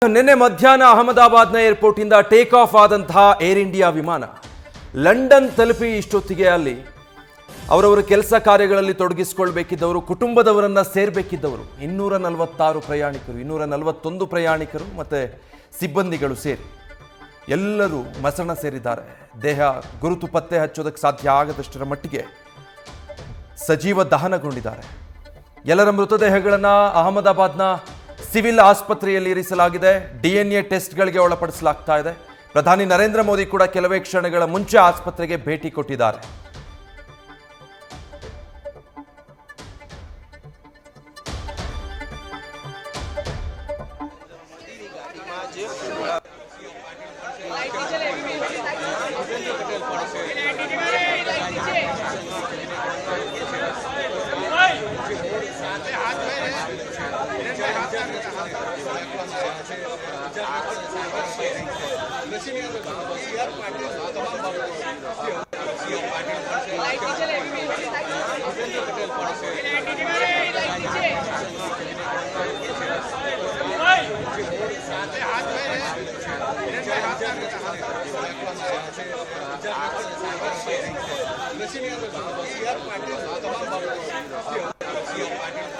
ನಿನ್ನೆ ಮಧ್ಯಾಹ್ನ ಅಹಮದಾಬಾದ್ನ ಏರ್ಪೋರ್ಟ್ ಇಂದ ಟೇಕ್ ಆಫ್ ಆದಂತಹ ಏರ್ ಇಂಡಿಯಾ ವಿಮಾನ ಲಂಡನ್ ತಲುಪಿ ಇಷ್ಟೊತ್ತಿಗೆ ಅಲ್ಲಿ ಅವರವರ ಕೆಲಸ ಕಾರ್ಯಗಳಲ್ಲಿ ತೊಡಗಿಸಿಕೊಳ್ಳಬೇಕಿದ್ದವರು, ಕುಟುಂಬದವರನ್ನ ಸೇರಬೇಕಿದ್ದವರು 246 ಪ್ರಯಾಣಿಕರು, 241 ಪ್ರಯಾಣಿಕರು ಮತ್ತೆ ಸಿಬ್ಬಂದಿಗಳು ಸೇರಿ ಎಲ್ಲರೂ ಮಸಣ ಸೇರಿದ್ದಾರೆ. ದೇಹ ಗುರುತು ಪತ್ತೆ ಹಚ್ಚೋದಕ್ಕೆ ಸಾಧ್ಯ ಆಗದಷ್ಟರ ಮಟ್ಟಿಗೆ ಸಜೀವ ದಹನಗೊಂಡಿದ್ದಾರೆ. ಎಲ್ಲರ ಮೃತದೇಹಗಳನ್ನು ಅಹಮದಾಬಾದ್ನ ಸಿವಿಲ್ ಆಸ್ಪತ್ರೆಯಲ್ಲಿ ಇರಿಸಲಾಗಿದೆ. DNA ಟೆಸ್ಟ್ಗಳಿಗೆ ಒಳಪಡಿಸಲಾಗ್ತಾ ಇದೆ. ಪ್ರಧಾನಿ ನರೇಂದ್ರ ಮೋದಿ ಕೂಡ ಕೆಲವೇ ಕ್ಷಣಗಳ ಮುಂಚೆ ಆಸ್ಪತ್ರೆಗೆ ಭೇಟಿ ಕೊಟ್ಟಿದ್ದಾರೆ.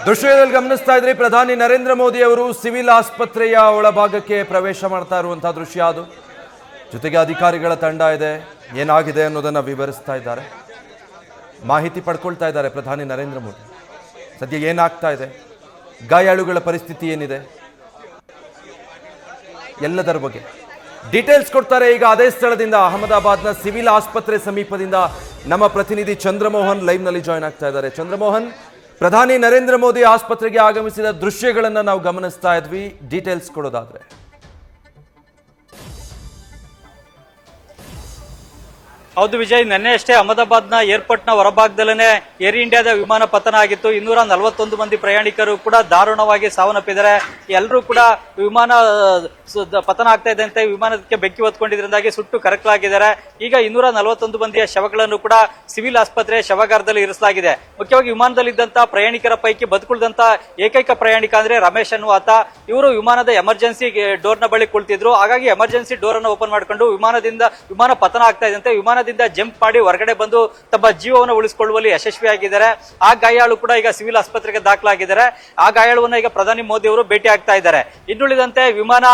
ದೃಶ್ಯದಲ್ಲಿ ಗಮನಿಸ್ತಾ ಇದ್ರಿ, ಪ್ರಧಾನಿ ನರೇಂದ್ರ ಮೋದಿ ಅವರು ಸಿವಿಲ್ ಆಸ್ಪತ್ರೆಯ ಒಳಭಾಗಕ್ಕೆ ಪ್ರವೇಶ ಮಾಡ್ತಾ ಇರುವಂತಹ ದೃಶ್ಯ ಅದು. ಜೊತೆಗೆ ಅಧಿಕಾರಿಗಳ ತಂಡ ಇದೆ, ಏನಾಗಿದೆ ಅನ್ನೋದನ್ನ ವಿವರಿಸ್ತಾ ಇದ್ದಾರೆ, ಮಾಹಿತಿ ಪಡ್ಕೊಳ್ತಾ ಇದ್ದಾರೆ ಪ್ರಧಾನಿ ನರೇಂದ್ರ ಮೋದಿ. ಸದ್ಯ ಏನಾಗ್ತಾ ಇದೆ, ಗಾಯಾಳುಗಳ ಪರಿಸ್ಥಿತಿ ಏನಿದೆ, ಎಲ್ಲದರ ಬಗ್ಗೆ ಡೀಟೇಲ್ಸ್ ಕೊಡ್ತಾರೆ. ಈಗ ಅದೇ ಸ್ಥಳದಿಂದ ಅಹಮದಾಬಾದ್ನ ಸಿವಿಲ್ ಆಸ್ಪತ್ರೆ ಸಮೀಪದಿಂದ ನಮ್ಮ ಪ್ರತಿನಿಧಿ ಚಂದ್ರಮೋಹನ್ ಲೈವ್ ನಲ್ಲಿ ಜಾಯ್ನ್ ಆಗ್ತಾ ಇದ್ದಾರೆ. ಚಂದ್ರಮೋಹನ್, ಪ್ರಧಾನಿ ನರೇಂದ್ರ ಮೋದಿ ಆಸ್ಪತ್ರೆಗೆ ಆಗಮಿಸಿದ ದೃಶ್ಯಗಳನ್ನು ನಾವು ಗಮನಿಸ್ತಾ ಇದ್ವಿ, ಡೀಟೇಲ್ಸ್ ಕೊಡೋದಾದ್ರೆ. ಹೌದು ವಿಜಯ್, ನಿನ್ನೆ ಅಷ್ಟೇ ಅಹಮದಾಬಾದ್ನ ಏರ್ಪೋರ್ಟ್ನ ಹೊರಭಾಗದಲ್ಲೇ ಏರ್ ಇಂಡಿಯಾದ ವಿಮಾನ ಪತನ ಆಗಿತ್ತು. 241 ಮಂದಿ ಪ್ರಯಾಣಿಕರು ಕೂಡ ದಾರುಣವಾಗಿ ಸಾವನ್ನಪ್ಪಿದ್ದಾರೆ. ಎಲ್ಲರೂ ಕೂಡ ವಿಮಾನ ಪತನ ಆಗ್ತಾ ಇದೆ ಅಂತ ವಿಮಾನಕ್ಕೆ ಬೆಂಕಿ ಹೊತ್ಕೊಂಡಿದ್ರಿಂದಾಗಿ ಸುಟ್ಟು ಕರಕಲಾಗಿದ್ದಾರೆ. ಈಗ 241 ಮಂದಿಯ ಶವಗಳನ್ನು ಕೂಡ ಸಿವಿಲ್ ಆಸ್ಪತ್ರೆ ಶವಾಗಾರದಲ್ಲಿ ಇರಿಸಲಾಗಿದೆ. ಮುಖ್ಯವಾಗಿ ವಿಮಾನದಲ್ಲಿದ್ದಂತಹ ಪ್ರಯಾಣಿಕರ ಪೈಕಿ ಬದುಕುಳಿದಂತ ಏಕೈಕ ಪ್ರಯಾಣಿಕ ಅಂದ್ರೆ ರಮೇಶ್ ಅನ್ನುವಾತ. ಇವರು ವಿಮಾನದ ಎಮರ್ಜೆನ್ಸಿ ಡೋರ್ನ ಬಳಿ ಕುಳಿತಿದ್ರು. ಹಾಗಾಗಿ ಎಮರ್ಜೆನ್ಸಿ ಡೋರ್ ಅನ್ನು ಓಪನ್ ಮಾಡಿಕೊಂಡು ವಿಮಾನ ಪತನ ಆಗ್ತಾ ಇದೆ ಅಂತ ವಿಮಾನದಿಂದ ಜಂಪ್ ಮಾಡಿ ಹೊರಗಡೆ ಬಂದು ತಮ್ಮ ಜೀವವನ್ನು ಉಳಿಸಿಕೊಳ್ಳುವಲ್ಲಿ ಯಶಸ್ವಿಯಾಗಿದ್ದಾರೆ. ಆ ಗಾಯಾಳು ಕೂಡ ಈಗ ಸಿವಿಲ್ ಆಸ್ಪತ್ರೆಗೆ ದಾಖಲಾಗಿದ್ದಾರೆ. ಆ ಗಾಯಾಳುವನ್ನ ಈಗ ಪ್ರಧಾನಿ ಮೋದಿ ಅವರು ಭೇಟಿ ಆಗ್ತಾ ಇದ್ದಾರೆ. ಇನ್ನುಳಿದಂತೆ ವಿಮಾನ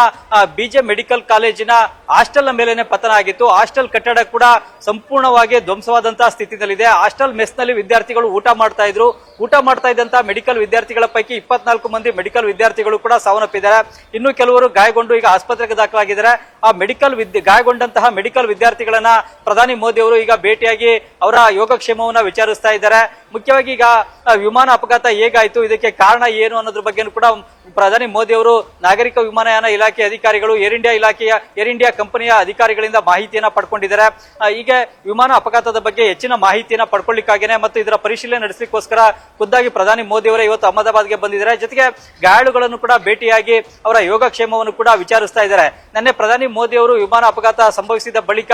ಬಿಜೆ ಮೆಡಿಕಲ್ ಕಾಲೇಜಿನ ಹಾಸ್ಟೆಲ್ ನ ಮೇಲೇನೆ ಪತನ ಆಗಿತ್ತು. ಹಾಸ್ಟೆಲ್ ಕಟ್ಟಡ ಕೂಡ ಸಂಪೂರ್ಣವಾಗಿ ಧ್ವಂಸವಾದಂತಹ ಸ್ಥಿತಿಯಲ್ಲಿದೆ. ಹಾಸ್ಟೆಲ್ ಮೆಸ್ ನಲ್ಲಿ ವಿದ್ಯಾರ್ಥಿಗಳು ಊಟ ಮಾಡ್ತಾ ಇದ್ರು. ಊಟ ಮಾಡ್ತಾ ಇದ್ದಂತಹ ಮೆಡಿಕಲ್ ವಿದ್ಯಾರ್ಥಿಗಳ ಪೈಕಿ 24 ಮಂದಿ ಮೆಡಿಕಲ್ ವಿದ್ಯಾರ್ಥಿಗಳು ಕೂಡ ಸಾವನ್ನಪ್ಪಿದ್ದಾರೆ. ಇನ್ನು ಕೆಲವರು ಗಾಯಗೊಂಡು ಈಗ ಆಸ್ಪತ್ರೆಗೆ ದಾಖಲಾಗಿದ್ದಾರೆ. ಆ ಗಾಯಗೊಂಡಂತಹ ಮೆಡಿಕಲ್ ವಿದ್ಯಾರ್ಥಿಗಳನ್ನ ಪ್ರಧಾನಿ ಮೋದಿ ಅವರು ಈಗ ಭೇಟಿಯಾಗಿ ಅವರ ಯೋಗಕ್ಷೇಮವನ್ನ ವಿಚಾರಿಸ್ತಾ ಇದ್ದಾರೆ. ಮುಖ್ಯವಾಗಿ ಈಗ ವಿಮಾನ ಅಪಘಾತ ಹೇಗಾಯ್ತು, ಇದಕ್ಕೆ ಕಾರಣ ಏನು ಅನ್ನೋದ್ರ ಬಗ್ಗೆ ಕೂಡ ಪ್ರಧಾನಿ ಮೋದಿ ಅವರು ನಾಗರಿಕ ವಿಮಾನಯಾನ ಇಲಾಖೆ ಅಧಿಕಾರಿಗಳು, ಏರ್ ಇಂಡಿಯಾ ಕಂಪನಿಯ ಅಧಿಕಾರಿಗಳಿಂದ ಮಾಹಿತಿಯನ್ನ ಪಡ್ಕೊಂಡಿದ್ದಾರೆ. ಹೀಗೆ ವಿಮಾನ ಅಪಘಾತದ ಬಗ್ಗೆ ಹೆಚ್ಚಿನ ಮಾಹಿತಿಯನ್ನ ಪಡ್ಕೊಳ್ಳಿಕ್ಕಾಗೇನೆ ಮತ್ತು ಇದರ ಪರಿಶೀಲನೆ ನಡೆಸಲಿಕ್ಕೋಸ್ಕರ ಖುದ್ದಾಗಿ ಪ್ರಧಾನಿ ಮೋದಿ ಅವರೇ ಇವತ್ತು ಅಹಮದಾಬಾದ್ಗೆ ಬಂದಿದ್ದಾರೆ. ಜೊತೆಗೆ ಗಾಯಾಳುಗಳನ್ನು ಕೂಡ ಭೇಟಿಯಾಗಿ ಅವರ ಯೋಗಕ್ಷೇಮವನ್ನು ಕೂಡ ವಿಚಾರಿಸ್ತಾ ಇದ್ದಾರೆ. ನಿನ್ನೆ ಪ್ರಧಾನಿ ಮೋದಿ ಅವರು ವಿಮಾನ ಅಪಘಾತ ಸಂಭವಿಸಿದ ಬಳಿಕ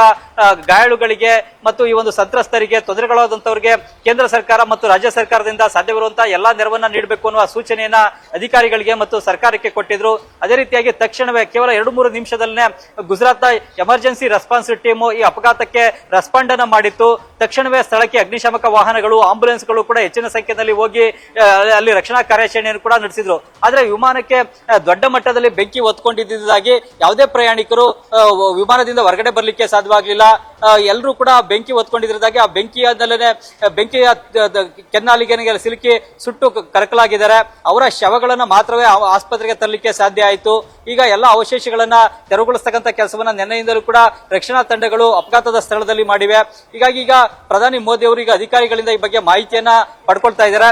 ಗಾಯಾಳುಗಳಿಗೆ ಮತ್ತು ಈ ಒಂದು ಸಂತ್ರಸ್ತರಿಗೆ, ತೊಂದರೆಗಳಾದಂತವರಿಗೆ ಕೇಂದ್ರ ಸರ್ಕಾರ ಮತ್ತು ರಾಜ್ಯ ಸರ್ಕಾರದಿಂದ ಸಾಧ್ಯವಿರುವಂತಹ ಎಲ್ಲಾ ನೆರವನ್ನ ನೀಡಬೇಕು ಅನ್ನುವ ಸೂಚನೆಯನ್ನ ಅಧಿಕಾರಿಗಳಿಗೆ ಮತ್ತು ಸರ್ಕಾರಕ್ಕೆ ಕೊಟ್ಟಿದ್ರು. ಅದೇ ರೀತಿಯಾಗಿ ತಕ್ಷಣವೇ ಕೇವಲ 2-3 ನಿಮಿಷದಲ್ಲೇ ಗುಜರಾತ್ನ ಎಮರ್ಜೆನ್ಸಿ ರೆಸ್ಪಾನ್ಸ್ ಟೀಮ್ ಈ ಅಪಘಾತಕ್ಕೆ ರೆಸ್ಪಾಂಡ್ ಅನ್ನ ಮಾಡಿತ್ತು. ತಕ್ಷಣವೇ ಸ್ಥಳಕ್ಕೆ ಅಗ್ನಿಶಾಮಕ ವಾಹನಗಳು, ಆಂಬುಲೆನ್ಸ್ಗಳು ಕೂಡ ಹೆಚ್ಚಿನ ಸಂಖ್ಯೆಯಲ್ಲಿ ಹೋಗಿ ಅಲ್ಲಿ ರಕ್ಷಣಾ ಕಾರ್ಯಾಚರಣೆಯನ್ನು ಕೂಡ ನಡೆಸಿದ್ರು. ಆದ್ರೆ ವಿಮಾನಕ್ಕೆ ದೊಡ್ಡ ಮಟ್ಟದಲ್ಲಿ ಬೆಂಕಿ ಹೊತ್ಕೊಂಡಿದ್ದಾಗಿ ಯಾವುದೇ ಪ್ರಯಾಣಿಕರು ವಿಮಾನದಿಂದ ಹೊರಗಡೆ ಬರ್ಲಿಕ್ಕೆ ಸಾಧ್ಯವಾಗಲಿಲ್ಲ. ಎಲ್ಲರೂ ಕೂಡ ಬೆಂಕಿ ಹೊತ್ಕೊಂಡಿದ್ರದಾಗಿ ಆ ಬೆಂಕಿಯ ಕೆನ್ನಾಲಿಗೆ ಸಿಲುಕಿ ಸುಟ್ಟು ಕರಕಲಾಗಿದ್ದಾರೆ. ಅವರ ಶವಗಳನ್ನ ಮಾತ್ರವೇ ಆಸ್ಪತ್ರೆಗೆ ತರಲಿಕ್ಕೆ ಸಾಧ್ಯ ಆಯಿತು. ಈಗ ಎಲ್ಲ ಅವಶೇಷಗಳನ್ನ ತೆರವುಗೊಳಿಸತಕ್ಕಂಥ ಕೆಲಸವನ್ನ ನಿನ್ನೆಯಿಂದಲೂ ಕೂಡ ರಕ್ಷಣಾ ತಂಡಗಳು ಅಪಘಾತದ ಸ್ಥಳದಲ್ಲಿ ಮಾಡಿವೆ. ಹೀಗಾಗಿ ಈಗ ಪ್ರಧಾನಿ ಮೋದಿ ಅವರು ಈಗ ಅಧಿಕಾರಿಗಳಿಂದ ಈ ಬಗ್ಗೆ ಮಾಹಿತಿಯನ್ನ ಪಡ್ಕೊಳ್ತಾ ಇದ್ದಾರೆ.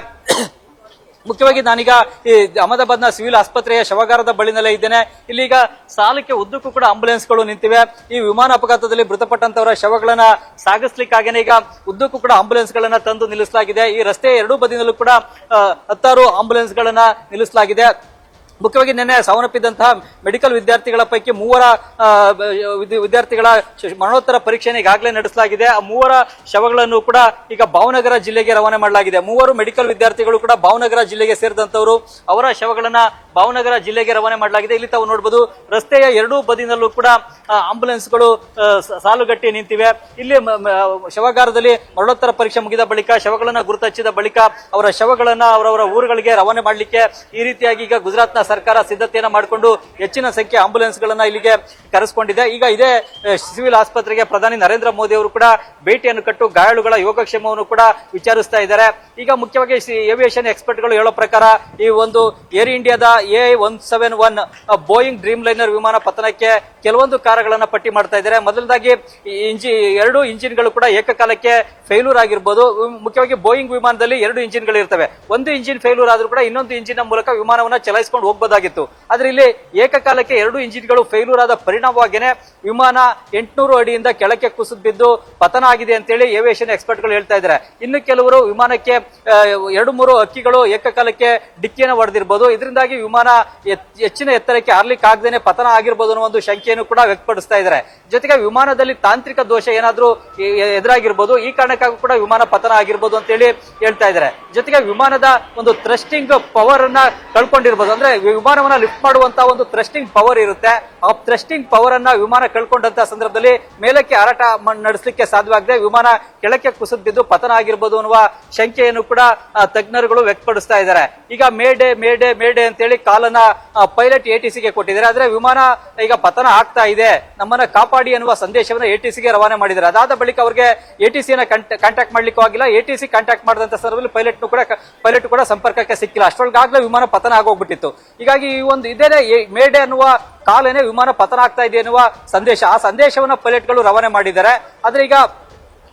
ಮುಖ್ಯವಾಗಿ ನಾನೀಗ ಈ ಅಹಮದಾಬಾದ್ನ ಸಿವಿಲ್ ಆಸ್ಪತ್ರೆಯ ಶವಾಗಾರದ ಬಳಿನಲ್ಲೇ ಇದ್ದೇನೆ. ಇಲ್ಲಿಗ ಸಾಲಕ್ಕೆ ಉದ್ದಕ್ಕೂ ಕೂಡ ಆಂಬುಲೆನ್ಸ್ಗಳು ನಿಂತಿವೆ. ಈ ವಿಮಾನ ಅಪಘಾತದಲ್ಲಿ ಮೃತಪಟ್ಟಂತವರ ಶವಗಳನ್ನ ಸಾಗಿಸ್ಲಿಕ್ಕಾಗೇನೆ ಈಗ ಉದ್ದಕ್ಕೂ ಕೂಡ ಆಂಬುಲೆನ್ಸ್ ಗಳನ್ನ ತಂದು ನಿಲ್ಲಿಸಲಾಗಿದೆ. ಈ ರಸ್ತೆಯ ಎರಡೂ ಬದಿನಲ್ಲೂ ಕೂಡ 10 ಆಂಬುಲೆನ್ಸ್ ಗಳನ್ನ ನಿಲ್ಲಿಸಲಾಗಿದೆ. ಮುಖ್ಯವಾಗಿ ನಿನ್ನೆ ಸಾವನ್ನಪ್ಪಿದಂತಹ ಮೆಡಿಕಲ್ ವಿದ್ಯಾರ್ಥಿಗಳ ಪೈಕಿ 3 ವಿದ್ಯಾರ್ಥಿಗಳ ಮರಣೋತ್ತರ ಪರೀಕ್ಷೆಯನ್ನು ಈಗಾಗಲೇ ನಡೆಸಲಾಗಿದೆ. ಆ 3 ಶವಗಳನ್ನು ಕೂಡ ಈಗ ಭಾವನಗರ ಜಿಲ್ಲೆಗೆ ರವಾನೆ ಮಾಡಲಾಗಿದೆ. 3 ಮೆಡಿಕಲ್ ವಿದ್ಯಾರ್ಥಿಗಳು ಕೂಡ ಭಾವನಗರ ಜಿಲ್ಲೆಗೆ ಸೇರಿದಂತವರು. ಅವರ ಶವಗಳನ್ನ ಭಾವನಗರ ಜಿಲ್ಲೆಗೆ ರವಾನೆ ಮಾಡಲಾಗಿದೆ. ಇಲ್ಲಿ ತಾವು ನೋಡಬಹುದು, ರಸ್ತೆಯ ಎರಡೂ ಬದಿನಲ್ಲೂ ಕೂಡ ಆಂಬುಲೆನ್ಸ್ಗಳು ಸಾಲುಗಟ್ಟಿ ನಿಂತಿವೆ. ಇಲ್ಲಿ ಶವಗಾರದಲ್ಲಿ ಮರಣೋತ್ತರ ಪರೀಕ್ಷೆ ಮುಗಿದ ಬಳಿಕ ಶವಗಳನ್ನ ಗುರುತಚ್ಚಿದ ಬಳಿಕ ಅವರ ಶವಗಳನ್ನ ಅವರವರ ಊರುಗಳಿಗೆ ರವಾನೆ ಮಾಡಲಿಕ್ಕೆ ಈ ರೀತಿಯಾಗಿ ಈಗ ಗುಜರಾತ್ನ ಸರ್ಕಾರ ಸಿದ್ಧತೆಯನ್ನ ಮಾಡಿಕೊಂಡು ಹೆಚ್ಚಿನ ಸಂಖ್ಯೆ ಆಂಬುಲೆನ್ಸ್ ಗಳನ್ನ ಇಲ್ಲಿಗೆ ಕರೆಸಿಕೊಂಡಿದೆ. ಈಗ ಇದೇ ಸಿವಿಲ್ ಆಸ್ಪತ್ರೆಗೆ ಪ್ರಧಾನಿ ನರೇಂದ್ರ ಮೋದಿ ಅವರು ಕೂಡ ಭೇಟಿಯನ್ನು ಕೊಟ್ಟು ಗಾಯಾಳುಗಳ ಯೋಗಕ್ಷೇಮವನ್ನು ಕೂಡ ವಿಚಾರಿಸ್ತಾ ಇದ್ದಾರೆ. ಈಗ ಮುಖ್ಯವಾಗಿ ಏವಿಯೇಷನ್ ಎಕ್ಸ್ಪರ್ಟ್ ಗಳು ಹೇಳೋ ಪ್ರಕಾರ ಈ ಒಂದು ಏರ್ ಇಂಡಿಯಾದ AI-171 ಬೋಯಿಂಗ್ ಡ್ರೀಮ್ ಲೈನರ್ ವಿಮಾನ ಪತನಕ್ಕೆ ಕೆಲವೊಂದು ಕಾರಣಗಳನ್ನ ಪಟ್ಟಿ ಮಾಡ್ತಾ ಇದ್ದಾರೆ. ಮೊದಲದಾಗಿ 2 ಇಂಜಿನ್ಗಳು ಕೂಡ ಏಕಕಾಲಕ್ಕೆ ಫೇಲ್ಯೂರ್ ಆಗಿರ್ಬೋದು. ಮುಖ್ಯವಾಗಿ ಬೋಯಿಂಗ್ ವಿಮಾನದಲ್ಲಿ 2 ಇಂಜಿನ್ಗಳು ಇರ್ತವೆ. ಒಂದು ಇಂಜಿನ್ ಫೇಲ್ಯೂರ್ ಆದ್ರೂ ಕೂಡ ಇನ್ನೊಂದು ಇಂಜಿನ್ ಮೂಲಕ ವಿಮಾನವನ್ನ ಚಲಾಯಿಸಿಕೊಂಡು ಹೋಗಬಹುದಾಗಿತ್ತು. ಆದ್ರೆ ಇಲ್ಲಿ ಏಕಕಾಲಕ್ಕೆ 2 ಇಂಜಿನ್ಗಳು ಫೇಲ್ಯೂರ್ ಆದ ಪರಿಣಾಮವಾಗಿಯೇ ವಿಮಾನ 800 ಅಡಿಯಿಂದ ಕೆಳಕ್ಕೆ ಕುಸಿದು ಬಿದ್ದು ಪತನ ಆಗಿದೆ ಅಂತೇಳಿ ಏವಿಯೇಷನ್ ಎಕ್ಸ್ಪರ್ಟ್ ಗಳು ಹೇಳ್ತಾ ಇದ್ದಾರೆ. ಇನ್ನು ಕೆಲವರು ವಿಮಾನಕ್ಕೆ 2-3 ಹಕ್ಕಿಗಳು ಏಕಕಾಲಕ್ಕೆ ಡಿಕ್ಕಿಯನ್ನು ಹೊಡೆದಿರಬಹುದು. ಇದರಿಂದಾಗಿ ವಿಮಾನ ಹೆಚ್ಚಿನ ಎತ್ತರಕ್ಕೆ ಹಾರ್ಲಿಕ್ಕೆ ಆಗದೇನೆ ಪತನ ಆಗಿರ್ಬೋದು ಅನ್ನೋ ಒಂದು ಶಂಕೆಯನ್ನು ಕೂಡ ವ್ಯಕ್ತಪಡಿಸ್ತಾ ಇದ್ದಾರೆ. ಜೊತೆಗೆ ವಿಮಾನದಲ್ಲಿ ತಾಂತ್ರಿಕ ದೋಷ ಏನಾದ್ರೂ ಎದುರಾಗಿರ್ಬೋದು, ಈ ಕಾರಣಕ್ಕಾಗಿ ಕೂಡ ವಿಮಾನ ಪತನ ಆಗಿರ್ಬೋದು ಅಂತ ಹೇಳಿ ಹೇಳ್ತಾ ಇದ್ದಾರೆ. ಜೊತೆಗೆ ವಿಮಾನದ ಒಂದು ಥ್ರಸ್ಟಿಂಗ್ ಪವರ್ ಅನ್ನ ಕಳ್ಕೊಂಡಿರ್ಬೋದು. ಅಂದ್ರೆ ವಿಮಾನವನ್ನ ಲಿಫ್ಟ್ ಮಾಡುವಂತ ಒಂದು ಥ್ರಸ್ಟಿಂಗ್ ಪವರ್ ಇರುತ್ತೆ. ಆ ಥ್ರಸ್ಟಿಂಗ್ ಪವರ್ ಅನ್ನ ವಿಮಾನ ಕಳ್ಕೊಂಡಂತ ಸಂದರ್ಭದಲ್ಲಿ ಮೇಲಕ್ಕೆ ಹಾರಾಟ ನಡೆಸಲಿಕ್ಕೆ ಸಾಧ್ಯವಾಗದೆ ವಿಮಾನ ಕೆಳಕ್ಕೆ ಕುಸಿದು ಬಿದ್ದು ಪತನ ಆಗಿರ್ಬೋದು ಅನ್ನುವ ಶಂಕೆಯನ್ನು ಕೂಡ ತಜ್ಞರುಗಳು ವ್ಯಕ್ತಪಡಿಸ್ತಾ ಇದ್ದಾರೆ. ಈಗ ಮೇಡೆ ಮೇಡೆ ಮೇಡೆ ಅಂತೇಳಿ ಕಾಲನ್ನ ಪೈಲಟ್ ATCಗೆ ಕೊಟ್ಟಿದ್ದಾರೆ. ಆದ್ರೆ ವಿಮಾನ ಈಗ ಪತನ ಆಗ್ತಾ ಇದೆ, ನಮ್ಮನ್ನ ಕಾಪಾಡಿ ಅನ್ನುವ ಸಂದೇಶವನ್ನು ATCಗೆ ರವಾನೆ ಮಾಡಿದ್ದಾರೆ. ಅದಾದ ಬಳಿಕ ಅವರಿಗೆ ATCಯನ್ನ ಕಾಂಟ್ಯಾಕ್ಟ್ ಮಾಡ್ಲಿಕ್ಕೂ ಆಗಿಲ್ಲ. ATC ಕಾಂಟ್ಯಾಕ್ಟ್ ಮಾಡಿದಂತ ಸಂದರ್ಭದಲ್ಲಿ ಪೈಲಟ್ ಕೂಡ ಸಂಪರ್ಕಕ್ಕೆ ಸಿಕ್ಕಿಲ್ಲ. ಅಷ್ಟೊಳಗಾಗ್ಲೇ ವಿಮಾನ ಪತನ ಆಗೋಗ್ಬಿಟ್ಟಿತ್ತು. ಹೀಗಾಗಿ ಈ ಒಂದು ಇದೇನೆ ಮೇಡೆ ಅನ್ನುವ ಕಾಲೇನೆ ವಿಮಾನ ಪತನ ಆಗ್ತಾ ಇದೆ ಎನ್ನುವ ಸಂದೇಶ, ಆ ಸಂದೇಶವನ್ನ ಪೈಲಟ್ಗಳು ರವಾನೆ ಮಾಡಿದ್ದಾರೆ. ಆದ್ರೆ ಈಗ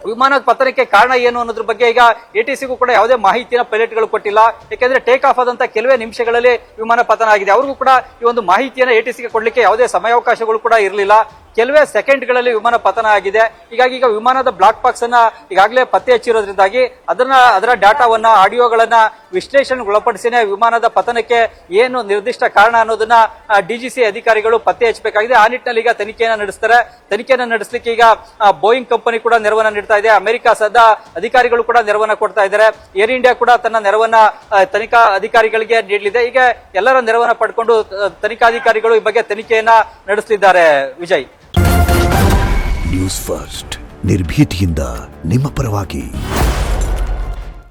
ವಿಮಾನದ ಪತನಕ್ಕೆ ಕಾರಣ ಏನು ಅನ್ನೋದ್ರ ಬಗ್ಗೆ ಈಗ ATCಗೂ ಕೂಡ ಯಾವುದೇ ಮಾಹಿತಿನ ಪೈಲಟ್ಗಳು ಕೊಟ್ಟಿಲ್ಲ. ಯಾಕೆಂದ್ರೆ ಟೇಕ್ ಆಫ್ ಆದಂತ ಕೆಲವೇ ನಿಮಿಷಗಳಲ್ಲಿ ವಿಮಾನ ಪತನ ಆಗಿದೆ. ಅವ್ರಿಗೂ ಕೂಡ ಈ ಒಂದು ಮಾಹಿತಿಯನ್ನ ATCಗೆ ಕೊಡ್ಲಿಕ್ಕೆ ಯಾವುದೇ ಸಮಯಾವಕಾಶಗಳು ಕೂಡ ಇರಲಿಲ್ಲ. ಕೆಲವೇ ಸೆಕೆಂಡ್ಗಳಲ್ಲಿ ವಿಮಾನ ಪತನ ಆಗಿದೆ. ಹೀಗಾಗಿ ಈಗ ವಿಮಾನದ ಬ್ಲಾಕ್ ಬಾಕ್ಸ್ ಅನ್ನ ಈಗಾಗಲೇ ಪತ್ತೆ ಹಚ್ಚಿರೋದ್ರಿಂದಾಗಿ ಅದರ ಡಾಟಾವನ್ನ ಆಡಿಯೋಗಳನ್ನ ವಿಶ್ಲೇಷಣೆಗೊಳಪಡಿಸಿನೇ ವಿಮಾನದ ಪತನಕ್ಕೆ ಏನು ನಿರ್ದಿಷ್ಟ ಕಾರಣ ಅನ್ನೋದನ್ನ DGC ಅಧಿಕಾರಿಗಳು ಪತ್ತೆ ಹಚ್ಚಬೇಕಾಗಿದೆ. ಆ ನಿಟ್ಟಿನಲ್ಲಿ ಈಗ ತನಿಖೆಯನ್ನ ನಡೆಸ್ತಾರೆ. ತನಿಖೆಯನ್ನ ನಡೆಸಲಿಕ್ಕೆ ಈಗ ಬೋಯಿಂಗ್ ಕಂಪನಿ ಕೂಡ ನೆರವನ್ನ ನೀಡ್ತಾ ಇದೆ. ಅಮೆರಿಕ ಸದ್ದ ಅಧಿಕಾರಿಗಳು ಕೂಡ ನೆರವನ್ನ ಕೊಡ್ತಾ ಇದ್ದಾರೆ. ಏರ್ ಇಂಡಿಯಾ ಕೂಡ ತನ್ನ ನೆರವನ್ನ ತನಿಖಾ ಅಧಿಕಾರಿಗಳಿಗೆ ನೀಡಲಿದೆ. ಈಗ ಎಲ್ಲರ ನೆರವನ್ನ ಪಡ್ಕೊಂಡು ತನಿಖಾಧಿಕಾರಿಗಳು ಈ ಬಗ್ಗೆ ತನಿಖೆಯನ್ನ ನಡೆಸಲಿದ್ದಾರೆ. ವಿಜಯ್, ನ್ಯೂಸ್ ಫಸ್ಟ್ ನಿರ್ಭೀತಿಯಿಂದ ನಿಮ್ಮ ಪರವಾಗಿ.